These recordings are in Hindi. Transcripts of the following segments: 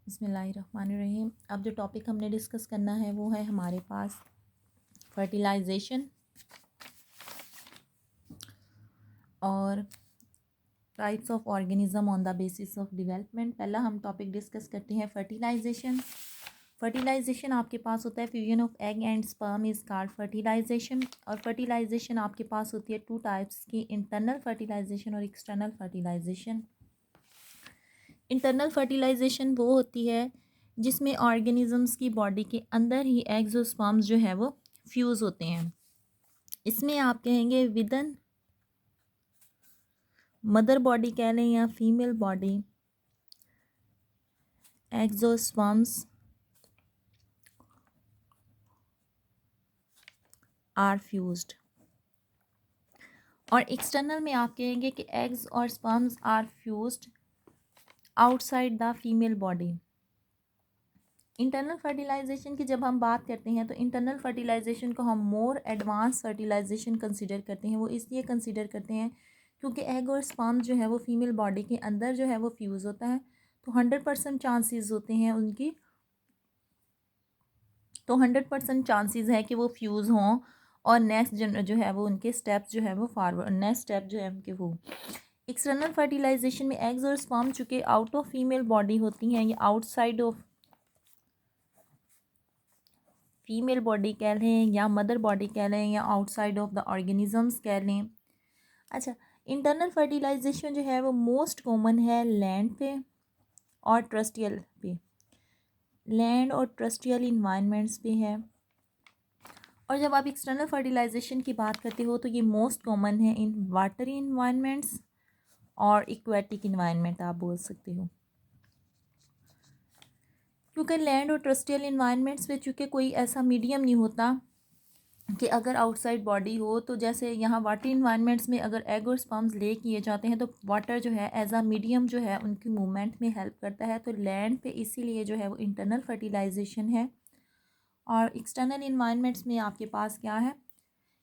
बिस्मिल्लाहिर्रहमानिर्रहीम। अब जो टॉपिक हमने डिस्कस करना है वो है हमारे पास फर्टिलाइजेशन और types of organism on the basis of development. पहला हम टॉपिक डिस्कस करते हैं फर्टिलाइजेशन। फर्टिलाइजेशन आपके पास होता है fusion of egg and sperm is called fertilization. और फर्टिलाइजेशन आपके पास होती है टू टाइप्स की, इंटरनल फर्टिलाइजेशन और एक्सटर्नल फर्टिलाइजेशन। इंटरनल फर्टिलाइजेशन वो होती है जिसमें ऑर्गेनिजम्स की बॉडी के अंदर ही एग्स और स्पर्म्स जो है वो फ्यूज़ होते हैं। इसमें आप कहेंगे विदन मदर बॉडी कह लें या फीमेल बॉडी, एग्स और स्पर्म्स आर फ्यूज्ड। और एक्सटर्नल में आप कहेंगे कि एग्स और sperms are fused outside the female body. Internal fertilization की जब हम बात करते हैं तो इंटरनल फर्टिलाइजेशन को हम मोर एडवांस फर्टिलाइजेशन कंसिडर करते हैं। वो इसलिए कंसिडर करते हैं क्योंकि एग और स्पर्म जो है वो फीमेल बॉडी के अंदर जो है वो फ्यूज़ होता है, तो 100% चांसेस होते हैं उनकी, तो 100% चांसेस है कि वो फ्यूज़ हों और नेक्स्ट जो है वो उनके स्टेप्स जो है वो फॉरवर्ड, नेक्स्ट स्टेप जो है उनके वो। एक्सटर्नल फर्टिलाइजेशन में एग्स और स्पर्म चूँकि आउट ऑफ फीमेल बॉडी होती हैं या आउटसाइड ऑफ फीमेल बॉडी कह लें या मदर बॉडी कह लें या आउटसाइड ऑफ द ऑर्गेनिजम्स कह लें। अच्छा, इंटरनल फर्टिलाइजेशन जो है वो मोस्ट कॉमन है लैंड पे और ट्रस्टियल पे, लैंड और ट्रस्टियल इन्वायरमेंट्स पे है। और जब आप एक्सटर्नल फर्टिलाइजेशन की बात करते हो तो ये मोस्ट कॉमन है इन वाटरी इन्वायरमेंट्स और एक्वेटिक इन्वायरमेंट आप बोल सकते हो। क्योंकि लैंड और ट्रस्टियल इन्वायरमेंट्स में चूँकि कोई ऐसा मीडियम नहीं होता कि अगर आउटसाइड बॉडी हो, तो जैसे यहाँ वाटर इन्वायरमेंट्स में अगर एग और स्पर्म्स ले किए जाते हैं तो वाटर जो है एज अ मीडियम जो है उनकी मूवमेंट में हेल्प करता है। तो लैंड पे इसीलिए जो है वो इंटरनल फर्टिलाइजेशन है। और एक्सटर्नल इन्वायरमेंट्स में आपके पास क्या है,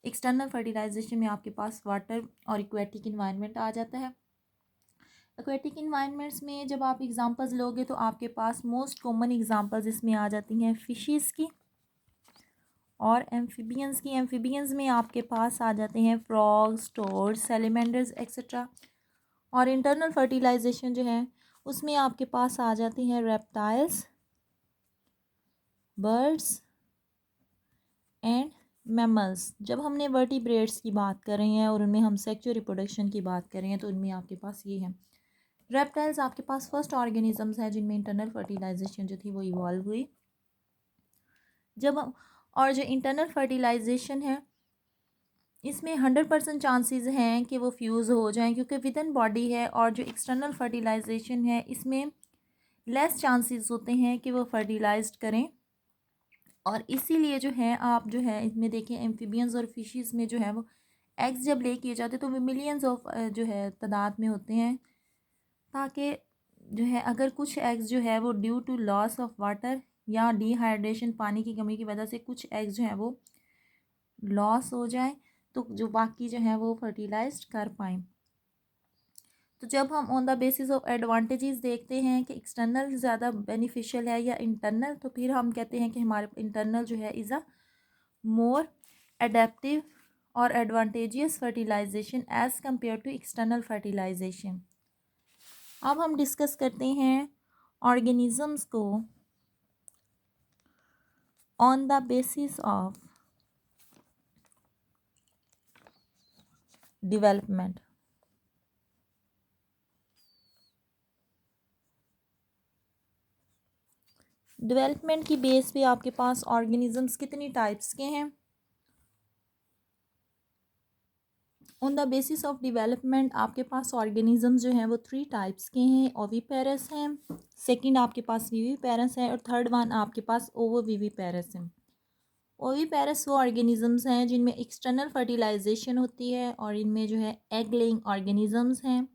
एक्सटर्नल फर्टिलाइजेशन में आपके पास वाटर और एक्वेटिक इन्वायरमेंट आ जाता है। एक्वेटिक इन्वायरमेंट्स में जब आप एग्जांपल्स लोगे तो आपके पास मोस्ट कॉमन एग्जांपल्स इसमें आ जाती हैं फिशेस की और एम्फीबियंस की। एम्फीबियंस में आपके पास आ जाते हैं फ्रॉग्स, टोड्स, सैलमेंडर्स एक्सेट्रा। और इंटरनल फर्टिलाइजेशन जो है उसमें आपके पास आ जाती हैं रेप्टाइल्स, बर्ड्स एंड मैमल्स। जब हमने वर्टिब्रेट्स की बात कर रहे हैं और उनमें हम सेक्सुअल रिप्रोडक्शन की बात कर रहे हैं तो उनमें आपके पास ये है। रेप्टाइल्स आपके पास फर्स्ट ऑर्गेनिजम्स हैं जिनमें इंटरनल फर्टिलाइजेशन जो थी वो इवॉल्व हुई। और जो इंटरनल फर्टिलाइजेशन है इसमें 100% चांसेस हैं कि वो फ्यूज़ हो जाएं क्योंकि विद इन बॉडी है। और जो एक्सटर्नल फर्टिलाइजेशन है इसमें लेस चांसेस होते हैं कि वो फर्टिलाइज्ड करें। और इसीलिए जो है आप जो है इसमें देखें एम्फीबियंस और फिशेस में जो है वो एग्स जब ले किए जाते हैं तो वो मिलियंस ऑफ जो है तादाद में होते हैं, ताकि जो है अगर कुछ एग्स जो है वो due to loss of water या डिहाइड्रेशन, पानी की कमी की वजह से कुछ एग्स जो हैं वो लॉस हो जाए तो जो बाकी जो है वो फर्टिलाइज्ड कर पाएँ। तो जब हम on the basis of advantages देखते हैं कि एक्सटर्नल ज़्यादा बेनिफिशियल है या इंटरनल, तो फिर हम कहते हैं कि हमारे इंटरनल जो है इज़ अ मोर एडेप्टिव और advantageous fertilization as compare to external fertilization. अब हम डिस्कस करते हैं ऑर्गेनिजम्स को on the basis of development. Development की बेस पे आपके पास ऑर्गेनिजम्स कितनी टाइप्स के हैं। On the basis of development आपके पास ऑर्गेनिजम्स जो हैं वो 3 टाइप्स के हैं। ओविपेरस हैं, सेकंड आपके पास विविपेरस है और थर्ड वन आपके पास ओवोविविपेरस है। ओविपेरस वो ऑर्गेनिजम्स हैं जिनमें एक्सटर्नल फर्टिलाइजेशन होती है और इनमें जो है एग लेइंग ऑर्गेनिजम्स हैं,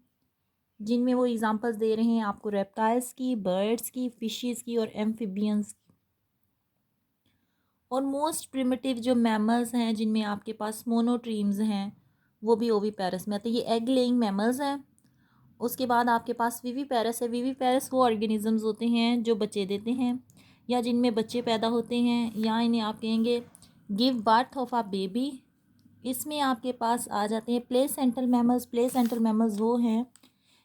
जिनमें वो एग्जांपल्स दे रहे हैं आपको रेप्टाइल्स की, बर्ड्स की, फिशेस की और एम्फीबियंस की। और मोस्ट प्रिमिटिव जो मैमल्स हैं जिनमें आपके पास मोनोट्रीम्स हैं वो भी ओविपेरस में आते हैं। ये एग लेइंग मैमल्स हैं उसके बाद आपके पास विविपेरस है। विविपेरस वो ऑर्गेनिजम्स होते हैं जो बच्चे देते हैं या जिनमें बच्चे पैदा होते हैं, या इन्हें आप कहेंगे give birth of a baby. इसमें आपके पास आ जाते हैं प्लेसेंटल मैमल्स। प्लेसेंटल मैमल्स वो हैं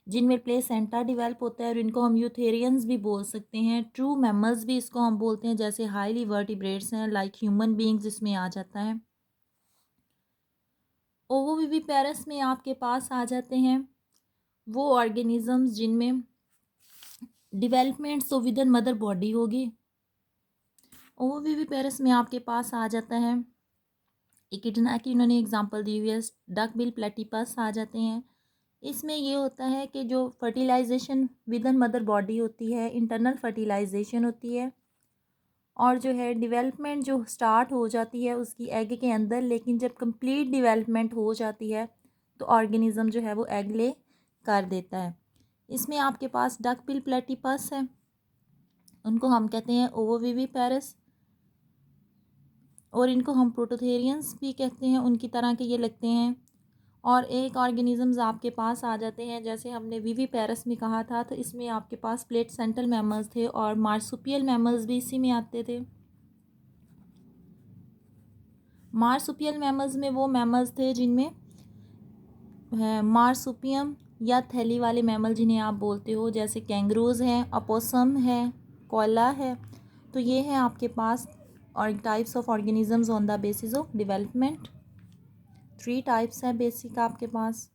जिनमें प्लेसेंटा डिवेल्प होता है और इनको हम यूथेरियंस भी बोल सकते हैं। ट्रू मैमल्स भी इसको हम बोलते हैं, जैसे हाईली वर्टिब्रेट्स हैं लाइक ह्यूमन बींग्स, इसमें आ जाता है। ओवोविविपेरस में आपके पास आ जाते हैं वो ऑर्गेनिजम्स जिनमें डेवलपमेंट तो विद इन मदर बॉडी होगी। ओवोविविपेरस में आपके पास आ जाता है इकिडना की इन्होंने एग्जांपल दी हुई है, डक बिल प्लेटिपस आ जाते हैं। इसमें ये होता है कि जो fertilization within mother body होती है, इंटरनल फर्टिलाइजेशन होती है, और जो है डेवलपमेंट जो स्टार्ट हो जाती है उसकी एग के अंदर, लेकिन जब कंप्लीट डेवलपमेंट हो जाती है तो ऑर्गेनिज्म जो है वो एग ले कर देता है। इसमें आपके पास डक बिल प्लेटिपस है, उनको हम कहते हैं ओवोविविपेरस, और इनको हम प्रोटोथेरियंस भी कहते हैं, उनकी तरह के ये लगते हैं। और एक ऑर्गेनिजम्स आपके पास आ जाते हैं, जैसे हमने विविपेरस में कहा था, तो इसमें आपके पास प्लेसेंटल मैमल्स थे और मार्सुपियल मैमल्स भी इसी में आते थे। मार्सुपियल मैमल्स में वो मैमल्स थे जिनमें मार्सुपियम या थैली वाले मैमल जिन्हें आप बोलते हो, जैसे कैंगरूज हैं, अपोसम है, कोला है। तो ये है आपके पास और types of organisms on the basis of development. 3 types हैं बेसिक आपके पास।